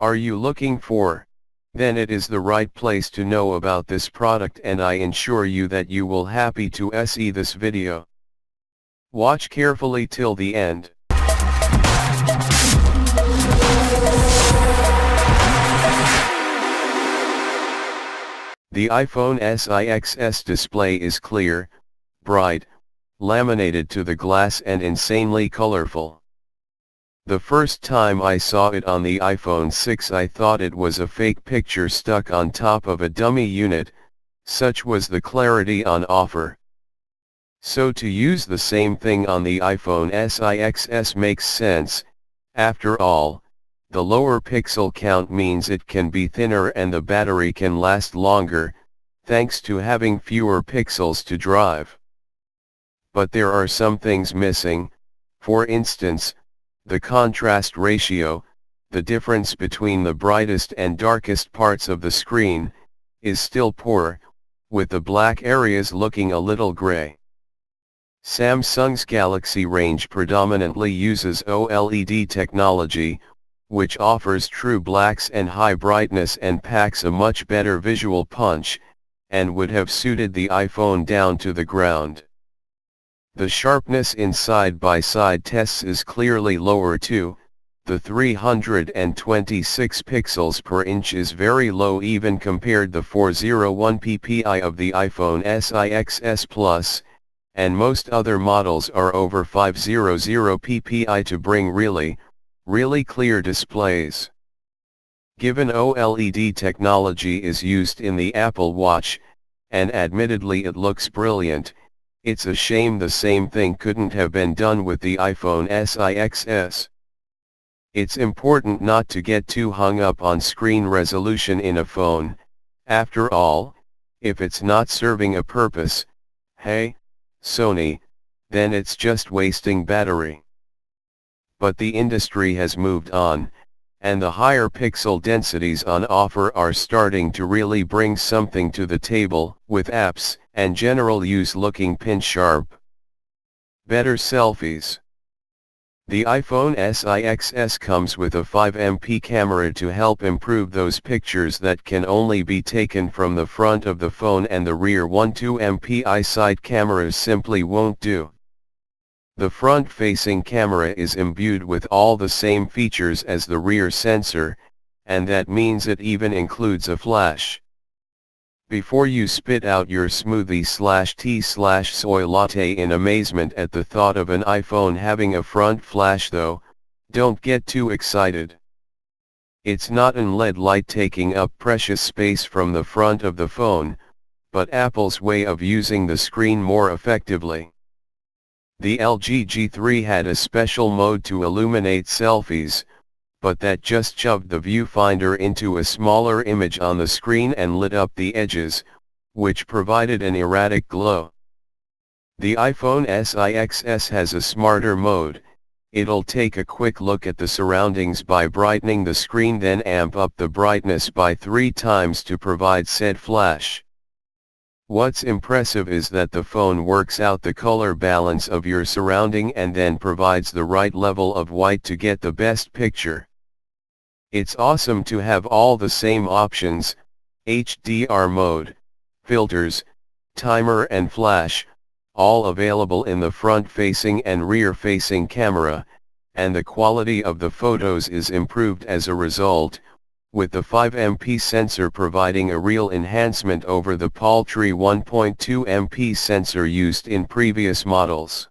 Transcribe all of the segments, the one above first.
Are you looking for? Then it is the right place to know about this product, and I ensure you that you will happy to see this video. Watch carefully till the end. The iPhone SIXS display is clear, bright, laminated to the glass and insanely colorful. The first time I saw it on the iPhone 6 I thought it was a fake picture stuck on top of a dummy unit, such was the clarity on offer. So to use the same thing on the iPhone SIXS makes sense. After all, the lower pixel count means it can be thinner and the battery can last longer, thanks to having fewer pixels to drive. But there are some things missing. For instance, the contrast ratio, the difference between the brightest and darkest parts of the screen, is still poor, with the black areas looking a little gray. Samsung's Galaxy range predominantly uses OLED technology, which offers true blacks and high brightness and packs a much better visual punch, and would have suited the iPhone down to the ground. The sharpness in side-by-side tests is clearly lower too. The 326 pixels per inch is very low even compared the 401 ppi of the iPhone SIXS Plus, and most other models are over 500 ppi to bring really clear displays. Given OLED technology is used in the Apple Watch, and admittedly it looks brilliant, it's a shame the same thing couldn't have been done with the iPhone SIXS. It's important not to get too hung up on screen resolution in a phone. After all, if it's not serving a purpose, hey, Sony, then it's just wasting battery. But the industry has moved on, and the higher pixel densities on offer are starting to really bring something to the table, with apps and general use looking pin sharp. Better selfies. The iPhone SIXS comes with a 5MP camera to help improve those pictures that can only be taken from the front of the phone, and the rear 12MP side cameras simply won't do. The front-facing camera is imbued with all the same features as the rear sensor, and that means it even includes a flash. Before you spit out your smoothie/tea/soy latte in amazement at the thought of an iPhone having a front flash though, don't get too excited. It's not an LED light taking up precious space from the front of the phone, but Apple's way of using the screen more effectively. The LG G3 had a special mode to illuminate selfies, but that just shoved the viewfinder into a smaller image on the screen and lit up the edges, which provided an erratic glow. The iPhone SIXS has a smarter mode. It'll take a quick look at the surroundings by brightening the screen, then amp up the brightness by 3 times to provide said flash. What's impressive is that the phone works out the color balance of your surrounding and then provides the right level of white to get the best picture. It's awesome to have all the same options: HDR mode, filters, timer and flash, all available in the front-facing and rear-facing camera, and the quality of the photos is improved as a result, with the 5MP sensor providing a real enhancement over the paltry 1.2MP sensor used in previous models.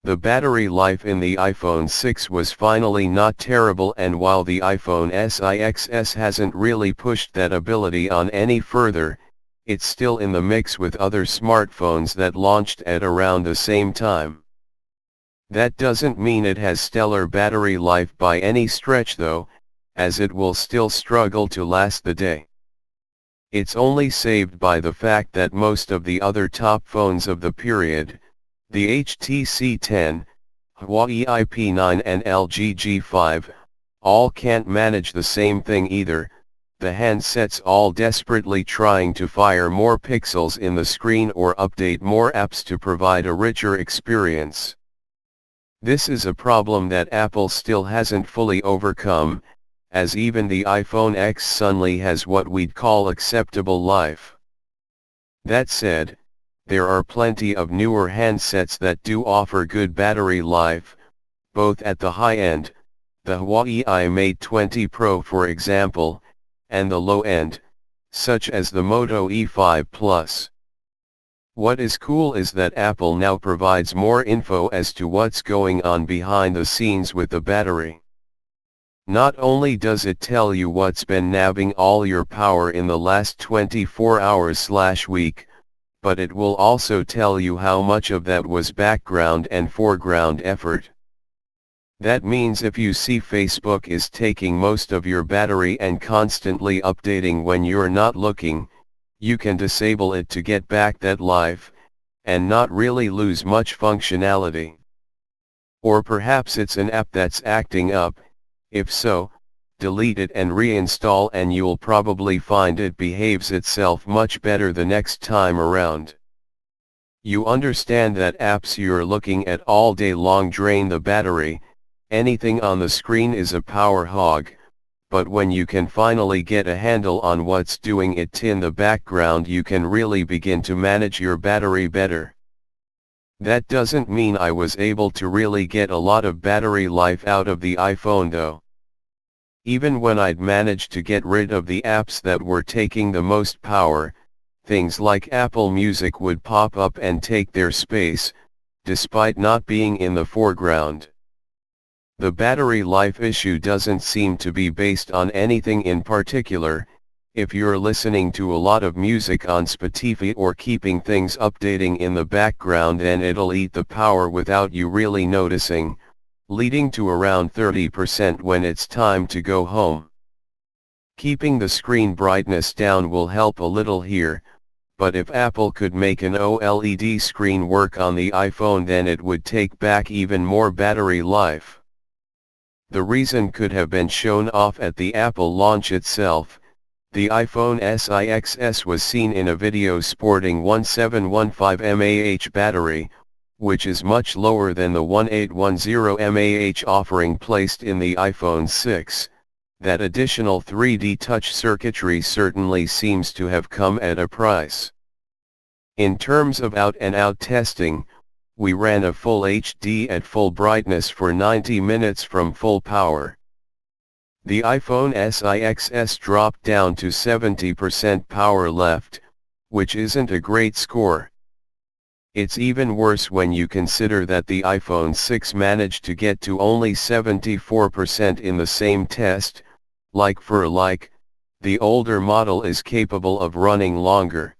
The battery life in the iPhone 6 was finally not terrible, and while the iPhone SIXS hasn't really pushed that ability on any further, it's still in the mix with other smartphones that launched at around the same time. That doesn't mean it has stellar battery life by any stretch though, as it will still struggle to last the day. It's only saved by the fact that most of the other top phones of the period, the HTC 10, Huawei IP9 and LG G5, all can't manage the same thing either. The handsets all desperately trying to fire more pixels in the screen or update more apps to provide a richer experience. This is a problem that Apple still hasn't fully overcome, as even the iPhone X Sunly has what we'd call acceptable life. That said, there are plenty of newer handsets that do offer good battery life, both at the high end, the Huawei Mate 20 Pro for example, and the low end, such as the Moto E5 Plus. What is cool is that Apple now provides more info as to what's going on behind the scenes with the battery. Not only does it tell you what's been nabbing all your power in the last 24 hours/week, but it will also tell you how much of that was background and foreground effort. That means if you see Facebook is taking most of your battery and constantly updating when you're not looking, you can disable it to get back that life, and not really lose much functionality. Or perhaps it's an app that's acting up. If so, delete it and reinstall and you'll probably find it behaves itself much better the next time around. You understand that apps you're looking at all day long drain the battery, anything on the screen is a power hog, but when you can finally get a handle on what's doing it in the background you can really begin to manage your battery better. That doesn't mean I was able to really get a lot of battery life out of the iPhone though. Even when I'd managed to get rid of the apps that were taking the most power, things like Apple Music would pop up and take their space, despite not being in the foreground. The battery life issue doesn't seem to be based on anything in particular. If you're listening to a lot of music on Spotify or keeping things updating in the background, then it'll eat the power without you really noticing, leading to around 30% when it's time to go home. Keeping the screen brightness down will help a little here, but if Apple could make an OLED screen work on the iPhone then it would take back even more battery life. The reason could have been shown off at the Apple launch itself. The iPhone SIXS was seen in a video sporting 1715 mAh battery, which is much lower than the 1810 mAh offering placed in the iPhone 6. That additional 3D touch circuitry certainly seems to have come at a price. In terms of out-and-out testing, we ran a full HD at full brightness for 90 minutes from full power. The iPhone SIXS dropped down to 70% power left, which isn't a great score. It's even worse when you consider that the iPhone 6 managed to get to only 74% in the same test. Like for like, the older model is capable of running longer.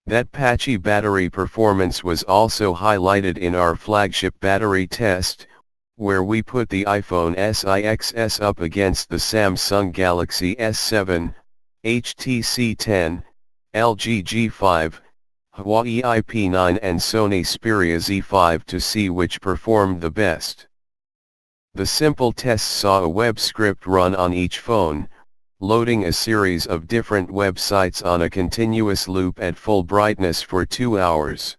That patchy battery performance was also highlighted in our flagship battery test, where we put the iPhone SIXS up against the Samsung Galaxy S7, HTC 10, LG G5, Huawei IP9 and Sony Xperia Z5 to see which performed the best. The simple tests saw a web script run on each phone, loading a series of different websites on a continuous loop at full brightness for 2 hours.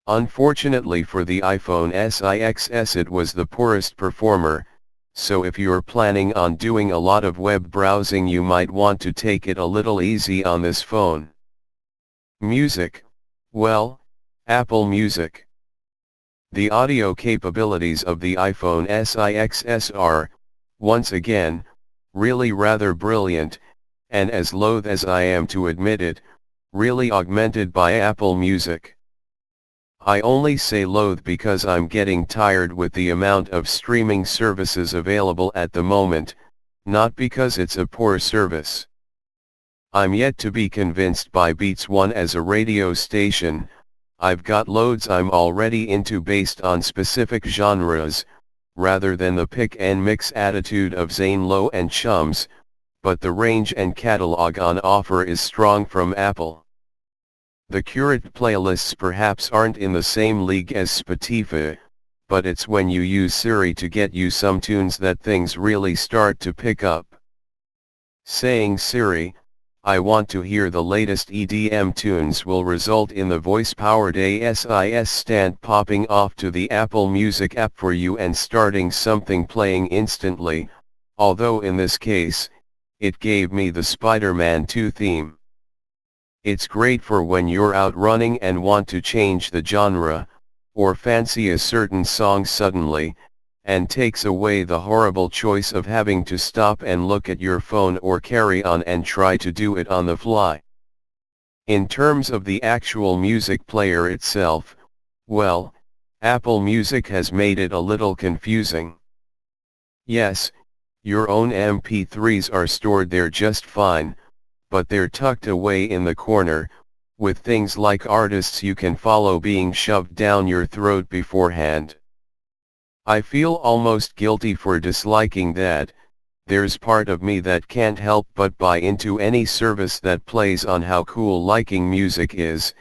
Unfortunately for the iPhone SIXS it was the poorest performer, so if you're planning on doing a lot of web browsing you might want to take it a little easy on this phone. Music, well, Apple Music. The audio capabilities of the iPhone SIXS are, once again, really rather brilliant, and as loath as I am to admit it, really augmented by Apple Music. I only say loath because I'm getting tired with the amount of streaming services available at the moment, not because it's a poor service. I'm yet to be convinced by Beats One as a radio station. I've got loads I'm already into based on specific genres, rather than the pick and mix attitude of Zane Lowe and Chums, but the range and catalog on offer is strong from Apple. The curated playlists perhaps aren't in the same league as Spotify, but it's when you use Siri to get you some tunes that things really start to pick up. Saying Siri, I want to hear the latest EDM tunes will result in the voice-powered ASIS stand popping off to the Apple Music app for you and starting something playing instantly, although in this case, it gave me the Spider-Man 2 theme. It's great for when you're out running and want to change the genre, or fancy a certain song suddenly, and takes away the horrible choice of having to stop and look at your phone or carry on and try to do it on the fly. In terms of the actual music player itself, well, Apple Music has made it a little confusing. Yes, your own MP3s are stored there just fine, but they're tucked away in the corner, with things like artists you can follow being shoved down your throat beforehand. I feel almost guilty for disliking that. There's part of me that can't help but buy into any service that plays on how cool liking music is,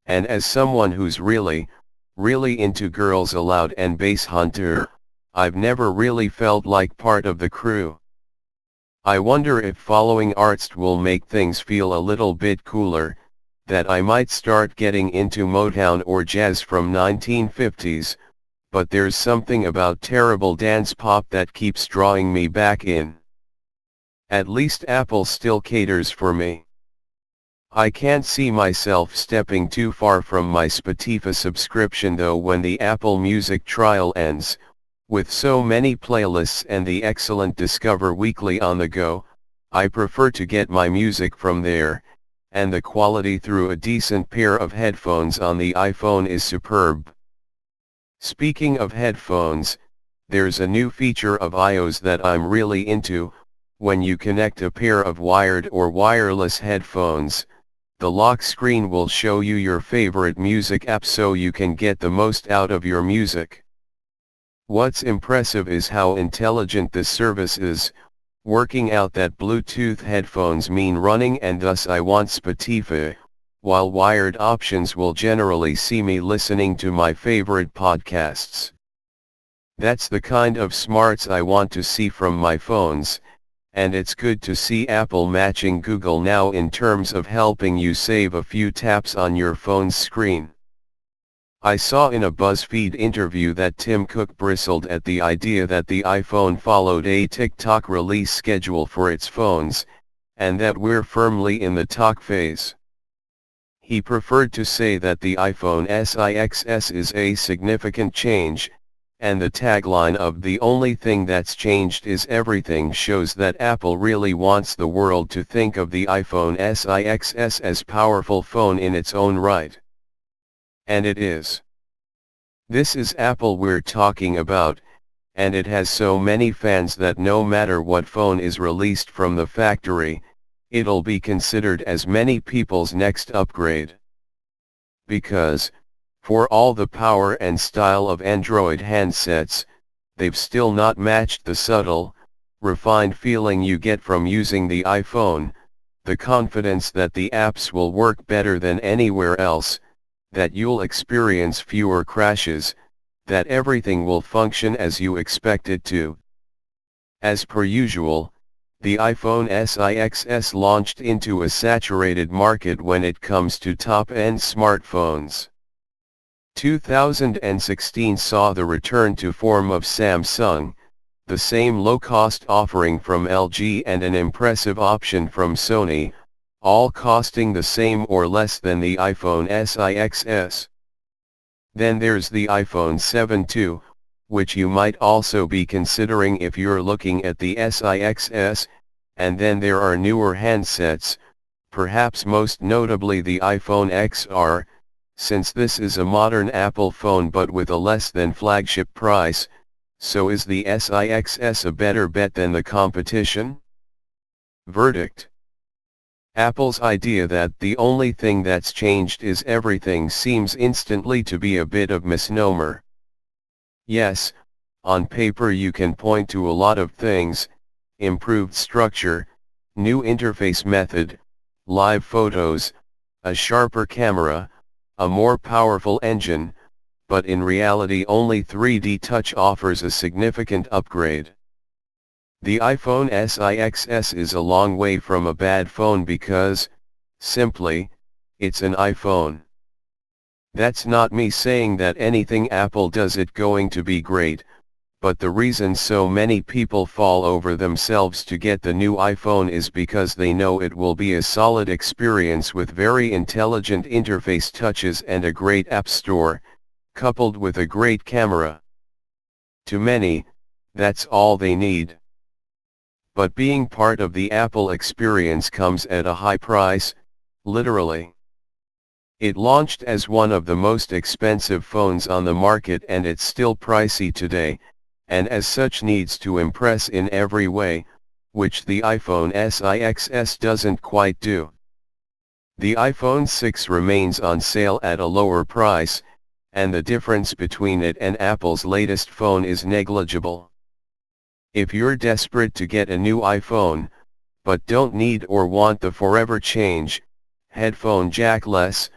and as someone who's really into Girls Aloud and Bass Hunter, I've never really felt like part of the crew. I wonder if following artists will make things feel a little bit cooler, that I might start getting into Motown or jazz from 1950s, but there's something about terrible dance pop that keeps drawing me back in. At least Apple still caters for me. I can't see myself stepping too far from my Spotify subscription though when the Apple Music trial ends. With so many playlists and the excellent Discover Weekly on the go, I prefer to get my music from there, and the quality through a decent pair of headphones on the iPhone is superb. Speaking of headphones, there's a new feature of iOS that I'm really into. When you connect a pair of wired or wireless headphones, the lock screen will show you your favorite music app so you can get the most out of your music. What's impressive is how intelligent this service is, working out that Bluetooth headphones mean running and thus I want Spotify, while wired options will generally see me listening to my favorite podcasts. That's the kind of smarts I want to see from my phones, and it's good to see Apple matching Google now in terms of helping you save a few taps on your phone's screen. I saw in a BuzzFeed interview that Tim Cook bristled at the idea that the iPhone followed a TikTok release schedule for its phones, and that we're firmly in the talk phase. He preferred to say that the iPhone SIXS is a significant change, and the tagline of "the only thing that's changed is everything" shows that Apple really wants the world to think of the iPhone SIXS as powerful phone in its own right. And it is. This is Apple we're talking about, and it has so many fans that no matter what phone is released from the factory, it'll be considered as many people's next upgrade. Because, for all the power and style of Android handsets, they've still not matched the subtle, refined feeling you get from using the iPhone, the confidence that the apps will work better than anywhere else, that you'll experience fewer crashes, that everything will function as you expect it to. As per usual, the iPhone SIXS launched into a saturated market when it comes to top-end smartphones. 2016 saw the return to form of Samsung, the same low-cost offering from LG and an impressive option from Sony, all costing the same or less than the iPhone SIXS. Then there's the iPhone 7 II, which you might also be considering if you're looking at the SIXS, and then there are newer handsets, perhaps most notably the iPhone XR, since this is a modern Apple phone but with a less than flagship price, so is the SIXS a better bet than the competition? Verdict: Apple's idea that the only thing that's changed is everything seems instantly to be a bit of misnomer. Yes, on paper you can point to a lot of things: improved structure, new interface method, live photos, a sharper camera, a more powerful engine, but in reality only 3D Touch offers a significant upgrade. The iPhone SIXS is a long way from a bad phone because, simply, it's an iPhone. That's not me saying that anything Apple does is going to be great, but the reason so many people fall over themselves to get the new iPhone is because they know it will be a solid experience with very intelligent interface touches and a great app store, coupled with a great camera. To many, that's all they need. But being part of the Apple experience comes at a high price, literally. It launched as one of the most expensive phones on the market and it's still pricey today, and as such needs to impress in every way, which the iPhone SIXS doesn't quite do. The iPhone 6 remains on sale at a lower price, and the difference between it and Apple's latest phone is negligible. If you're desperate to get a new iPhone, but don't need or want the forever change, headphone jackless,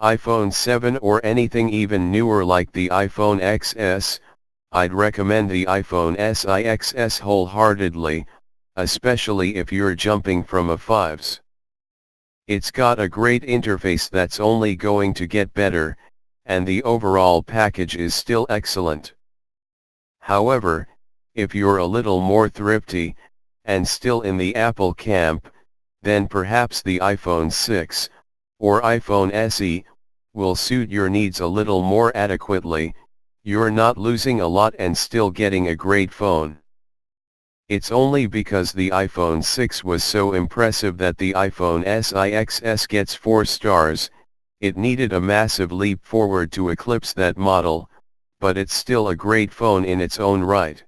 iPhone 7 or anything even newer like the iPhone XS, I'd recommend the iPhone SIXS wholeheartedly, especially if you're jumping from a 5s. It's got a great interface that's only going to get better, and the overall package is still excellent. However, if you're a little more thrifty, and still in the Apple camp, then perhaps the iPhone 6, or iPhone SE, will suit your needs a little more adequately. You're not losing a lot and still getting a great phone. It's only because the iPhone 6 was so impressive that the iPhone SIXS gets 4 stars. It needed a massive leap forward to eclipse that model, but it's still a great phone in its own right.